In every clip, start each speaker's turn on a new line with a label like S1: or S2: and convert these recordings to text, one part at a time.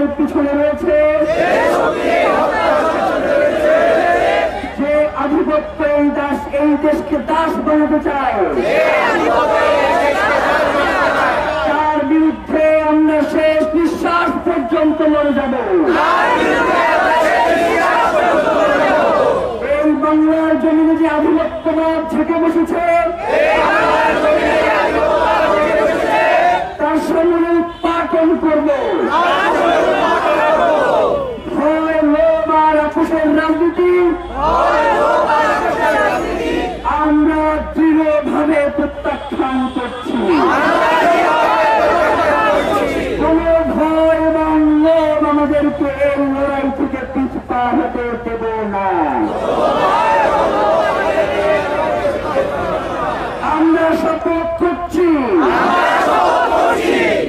S1: হত্যার পিছনে রয়েছে যে আধিপত্য এই দেশকে দাস বানাতে চায়, তার বিরুদ্ধে আমরা শেষ নিঃশ্বাস পর্যন্ত লড়ে যাব। এই বাংলার জমিনে যে আধিপত্যবাদ ঝেঁকে বসেছে তার সামনে উৎপাটন করব। ভয়, লোভ আর আপোষের রাজনীতি আমরা দৃঢ়ভাবে প্রত্যাখ্যান করছি। কোন ভয় এবং লোভ আমাদেরকে এই লড়াই থেকে পিছপা হতে দেব না। আমরা শপথ করছি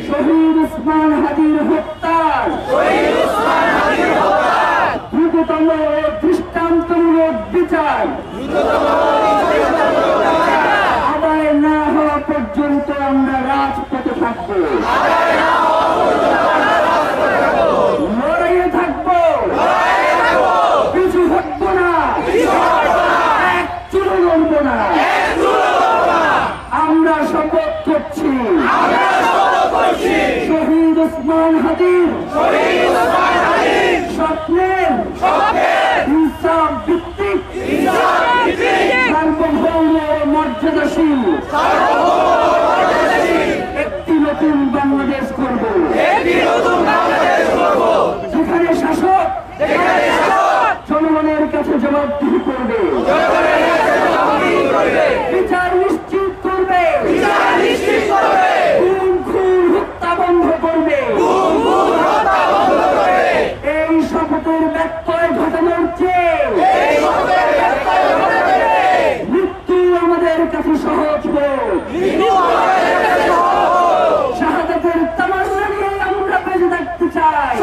S1: শহীদ ওসমান হাদির হত্যার দ্রুততম ও দৃষ্টান্তমূলক বিচার আদায় না হওয়া পর্যন্ত আমরা রাজপথে থাকব, লড়াইয়ে থাকব, পিছু হটব না, এক চুলো লড়ব না। আমরা শপথ করছি শহীদ ওসমান হাদির স্বপ্নের ইনসাফ ভিত্তিক সার্বভৌম মর্যাদাশীল একটি নতুন বাংলাদেশ করব, যেখানে শাসক জনগণের কাছে জবাবদিহি করবে, বিচার নিশ্চিত করবে, খুন হত্যা বন্ধ করবে। এই শপথের ব্যত্যয় ঘটানোর চেয়ে মৃত্যু আমাদের কাছে সহজ হোক। শাহাদাতের তামান্না নিয়ে আমরা বেঁচে থাকতে চাই,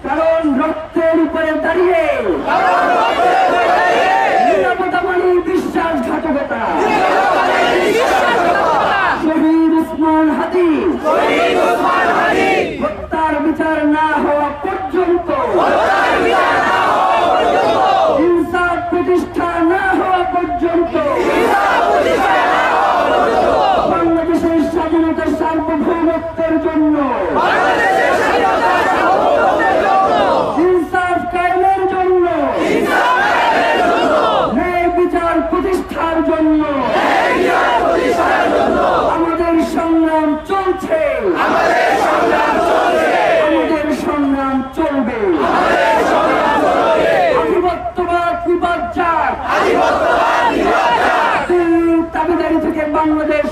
S1: কারণ রক্তের উপরে দাঁড়িয়ে নিরাপত্তা মানে বিশ্বাসঘাতকতা। শহীদ ওসমান হাদি হত্যার বিচার না হওয়া পর্যন্ত, ইনসাফ প্রতিষ্ঠা না হওয়া পর্যন্ত বাংলাদেশের স্বাধীনতার সার্বভৌমত্বের জন্য, ইনসাফ কায়েমের জন্য, ন্যায় বিচার প্রতিষ্ঠার জন্য আমাদের সংগ্রাম চলছে, আমাদের সংগ্রাম চলবে। আধিপত্যবাদ বিপর্যয় দাবিদারি থেকে বাংলাদেশ